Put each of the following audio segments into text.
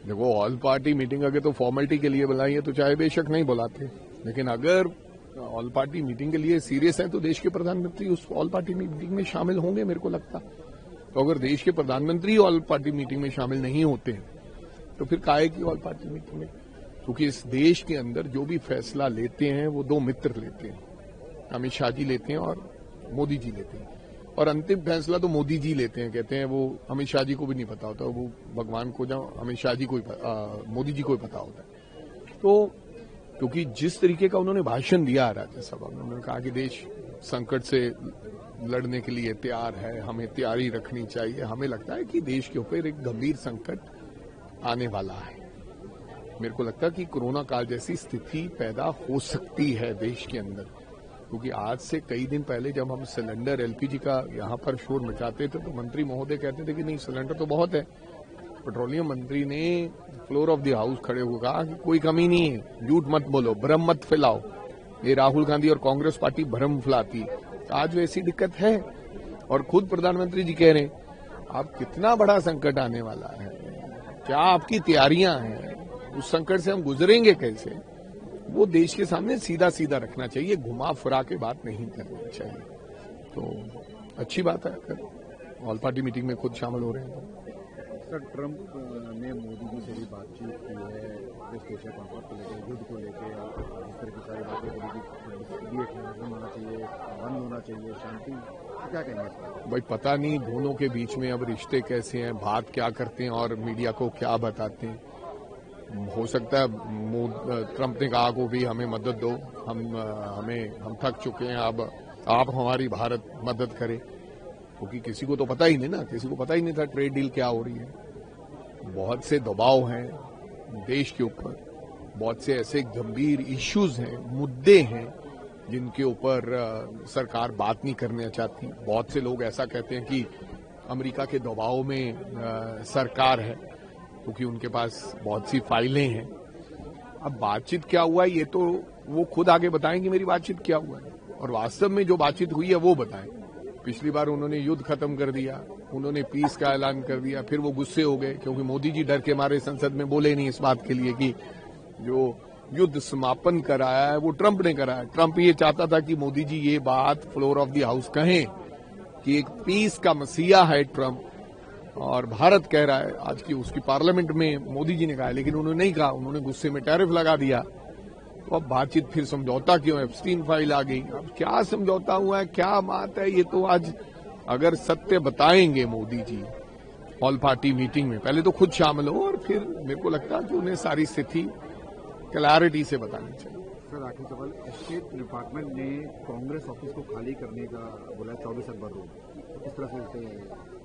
देखो, all party meeting अगर तो फॉर्मेलिटी के लिए बुलाई है तो चाहे बेशक नहीं बुलाते, लेकिन अगर ऑल पार्टी मीटिंग के लिए सीरियस है तो देश के प्रधानमंत्री उस ऑल पार्टी मीटिंग में शामिल होंगे, मेरे को लगता। तो अगर देश के प्रधानमंत्री ऑल पार्टी मीटिंग में शामिल नहीं होते तो फिर काहे की ऑल पार्टी मीटिंग में? क्योंकि इस देश के अंदर जो भी फैसला लेते हैं वो दो मित्र लेते हैं, अमित शाह जी लेते हैं और मोदी जी लेते हैं, और अंतिम फैसला तो मोदी जी लेते हैं। कहते हैं वो अमित शाह जी को भी नहीं पता होता, वो भगवान को जब अमित शाह जी को मोदी जी को ही पता होता है। तो क्योंकि जिस तरीके का उन्होंने भाषण दिया राज्यसभा में, उन्होंने कहा कि देश संकट से लड़ने के लिए तैयार है, हमें तैयारी रखनी चाहिए। हमें लगता है कि देश के ऊपर एक गंभीर संकट आने वाला है। मेरे को लगता है कि कोरोना काल जैसी स्थिति पैदा हो सकती है देश के अंदर, क्योंकि आज से कई दिन पहले जब हम सिलेंडर एलपीजी का यहाँ पर शोर मचाते थे तो मंत्री महोदय कहते थे कि नहीं, सिलेंडर तो बहुत है। पेट्रोलियम मंत्री ने फ्लोर ऑफ द हाउस खड़े होकर कहा कि कोई कमी नहीं है, झूठ मत बोलो, भ्रम मत फैलाओ। ये राहुल गांधी और कांग्रेस पार्टी भ्रम फैलाती है। आज वैसी दिक्कत है और खुद प्रधानमंत्री जी कह रहे हैं आप कितना बड़ा संकट आने वाला है, क्या आपकी तैयारियां हैं, उस संकट से हम गुजरेंगे कैसे, वो देश के सामने सीधा सीधा रखना चाहिए, घुमा फिरा के बात नहीं करनी चाहिए। तो अच्छी बात है अगर ऑल पार्टी मीटिंग में खुद शामिल हो रहे हैं। सर, ट्रंप ने मोदी जी से भी बातचीत की है वेस्ट एशिया कॉन्फ्रेंस को लेकर, युद्ध को लेकर, इस तरह की सारी बातें बोली कि ये खत्म होना चाहिए, बंद होना चाहिए, शांति। क्या कहेंगे भाई? पता नहीं दोनों के बीच में अब रिश्ते कैसे हैं, बात क्या करते हैं और मीडिया को क्या बताते हैं। हो सकता है ट्रंप ने कहा को भी हमें मदद दो, हम थक चुके हैं, अब आप हमारी भारत मदद करें, क्योंकि किसी को तो पता ही नहीं ना, किसी को पता ही नहीं था ट्रेड डील क्या हो रही है। बहुत से दबाव हैं देश के ऊपर, बहुत से ऐसे गंभीर इश्यूज हैं, मुद्दे हैं जिनके ऊपर सरकार बात नहीं करना चाहती। बहुत से लोग ऐसा कहते हैं कि अमेरिका के दबाव में सरकार है, क्योंकि उनके पास बहुत सी फाइलें हैं। अब बातचीत क्या हुआ है ये तो वो खुद आगे बताएंगे मेरी बातचीत क्या हुआ है, और वास्तव में जो बातचीत हुई है वो बताएं। पिछली बार उन्होंने युद्ध खत्म कर दिया, उन्होंने पीस का ऐलान कर दिया, फिर वो गुस्से हो गए क्योंकि मोदी जी डर के मारे संसद में बोले नहीं इस बात के लिए कि जो युद्ध समापन कराया है वो ट्रंप ने कराया। ट्रंप ये चाहता था कि मोदी जी ये बात फ्लोर ऑफ द हाउस कहें कि एक पीस का मसीहा है ट्रंप, और भारत कह रहा है आज की उसकी पार्लियामेंट में मोदी जी ने कहा, लेकिन उन्होंने नहीं कहा, उन्होंने गुस्से में टैरिफ लगा दिया। तो अब बातचीत फिर समझौता क्यों? एप्स्टीन फाइल आ गई। अब क्या समझौता हुआ है, क्या बात है, ये तो आज अगर सत्य बताएंगे Modi ji all party meeting में, पहले तो खुद शामिल हो और फिर मेरे को लगता है कि उन्हें सारी स्थिति क्लैरिटी से बतानी चाहिए। सर, आखिरी सवाल, स्टेट डिपार्टमेंट ने कांग्रेस ऑफिस को खाली करने का बोला 24 अरब रुपए, किस तरह से?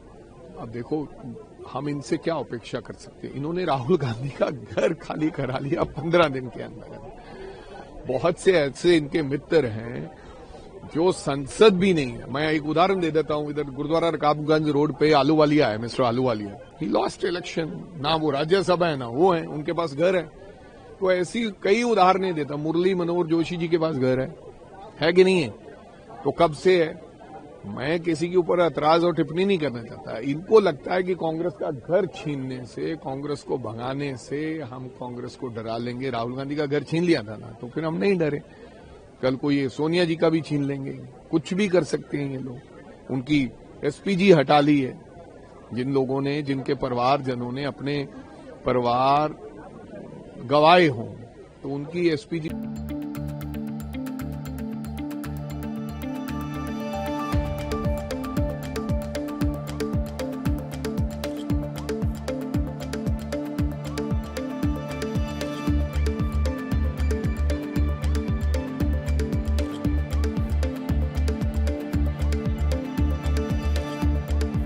अब देखो, हम इनसे क्या अपेक्षा कर सकते हैं? इन्होंने राहुल गांधी का घर खाली करा लिया 15 दिन के अंदर। बहुत से ऐसे इनके मित्र हैं जो संसद भी नहीं है। मैं एक उदाहरण दे देता हूं, इधर गुरुद्वारा रकाबगंज रोड पे आलूवालिया है, mister Ahluwalia, he lost election, ना वो राज्यसभा है ना वो है, उनके पास घर है। तो ऐसी कई उदाहरणें देता। मुरली मनोहर जोशी जी के पास घर है कि नहीं है? तो कब से है? मैं किसी के ऊपर एतराज और टिप्पणी नहीं करना चाहता। इनको लगता है कि कांग्रेस का घर छीनने से, कांग्रेस को भगाने से हम कांग्रेस को डरा लेंगे। राहुल गांधी का घर छीन लिया था ना, तो फिर हम नहीं डरे। कल को ये सोनिया जी का भी छीन लेंगे, कुछ भी कर सकते हैं ये लोग। उनकी एसपीजी हटा ली है, जिन लोगों ने, जिनके परिवारजनों ने अपने परिवार गवाए हों, तो उनकी एसपीजी